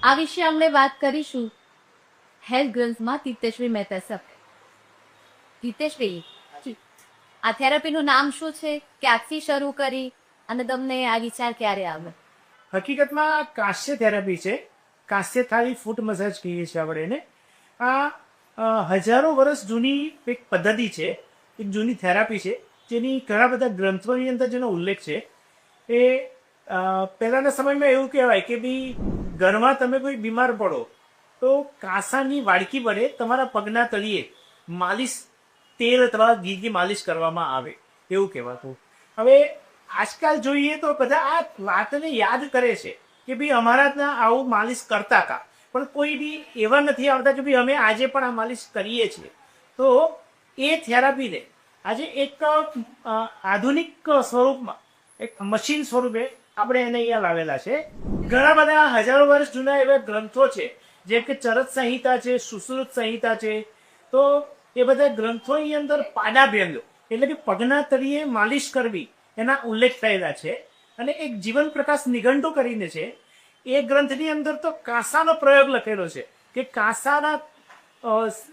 આ વિશે આપણે વાત કરીશું હેલ્થ ગ્રંથમાં તીર્થેશ્વરી મહેતા સાહેબ। તીર્થેશ્વરી, આ થેરાપીનું નામ શું છે, ક્યાંથી શરૂ કરી અને તમને આ વિચાર ક્યારે આવ્યો? હકીકતમાં કાંસ્ય થેરાપી છે, કાંસ્ય થાળી ફૂટ મસાજ કહીએ છીએ આપણે એને। આ હજારો વર્ષ જૂની એક પદ્ધતિ છે, એક જૂની થેરાપી છે, જેની ઘણા બધા ગ્રંથોની અંદર જેનો ઉલ્લેખ છે। એ પહેલાંના સમયમાં એવું કહેવાય કે ભાઈ ઘરમાં તમે કોઈ બીમાર પડો તો કાંસાની વાડકી વડે તમારા પગના તળિયે માલિશ તેલ અથવા ઘીથી માલિશ કરવામાં આવે એવું કહેવાતું। હવે આજકાલ જોઈએ તો બધા આ વાતને યાદ કરે છે કે ભાઈ અમારા ત્યાં આવું માલિશ કરતા હતા, પણ કોઈ બી એવા નથી આવતા કે ભાઈ અમે આજે પણ આ માલિશ કરીએ છીએ। તો એ થેરાપીને આજે એક આધુનિક સ્વરૂપમાં એક મશીન સ્વરૂપે આપણે એને અહીંયા લાવેલા છે। ઘણા બધા હજારો વર્ષ જૂના એવા ગ્રંથો છે, જેમ કે ચરક સંહિતા છે, સુશ્રુત સંહિતા છે। તો એ બધા ગ્રંથોની અંદર પાડાભેંગો એટલે કે પગના તળિયે માલિશ કરવી એના ઉલ્લેખ થયેલા છે। અને એક જીવન પ્રકાશ નિઘંટુ કરીને છે, એ ગ્રંથની અંદર તો કાંસાનો પ્રયોગ લખેલો છે કે કાંસાના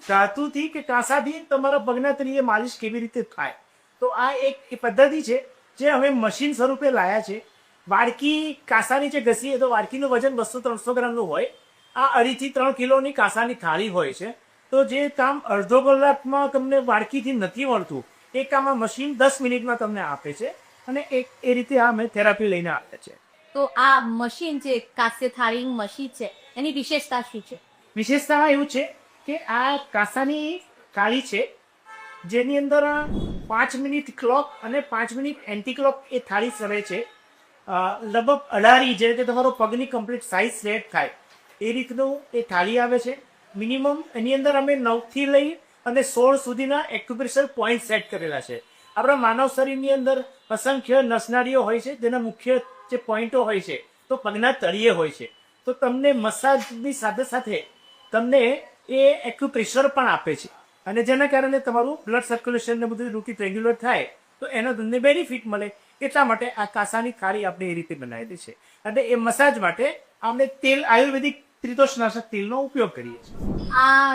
ધાતુથી કે કાંસાથી તમારા પગના તળિયે માલિશ કેવી રીતે થાય। તો આ એક પદ્ધતિ છે જે અમે મશીન સ્વરૂપે લાયા છે। વાડકી કાંસાની જે ઘસીએ તો વાડકીનું વજન 200-300 ગ્રામનું હોય। આ 2.5 થી 3 કિલોની કાંસાની થાળી હોય છે। તો જે કામ અડધો કલાકમાં તમને વાડકીથી નથી મળતું એ કામ આ મશીન 10 મિનિટમાં તમને આપે છે। અને એ રીતે આ અમે થેરાપી લઈને આવે છે। તો આ મશીન જે કાંસ્ય થાળી મશીન છે એની વિશેષતા શું છે? વિશેષતા એવું છે કે આ કાંસાની થાળી છે, જેની અંદર 5 મિનિટ ક્લોક અને 5 મિનિટ એન્ટી ક્લોક એ થાળી સરે છે। લગભગ 18 ઇંચ એટલે કે તમારો પગની કમ્પ્લીટ સાઇઝ સેટ થાય એ રીતનું એ થાળી આવે છે। મિનિમમ એની અંદર અમે 9 થી લઈ અને 16 સુધીના એક્યુપ્રેશર પોઈન્ટ સેટ કરેલા છે। આપણા માનવ શરીરની અંદર અસંખ્ય નસનાળીઓ હોય છે, જેના મુખ્ય જે પોઈન્ટો હોય છે તો પગના તળિયે હોય છે। તો તમને મસાજની સાથે સાથે તમને એ એક્યુપ્રેશર પણ આપે છે, અને જેના કારણે તમારું બ્લડ સર્ક્યુલેશન ને બધું રૂટીન રેગ્યુલર થાય તો એનો તમને બેનિફિટ મળે। એટલા માટે આ કાંસાની થાળી આપણે એ રીતે બનાવેલી છે। અને એ મસાજ માટે આપણે તેલ આયુર્વેદિક ત્રિદોષનાશક તેલનો ઉપયોગ કરીએ છીએ। આ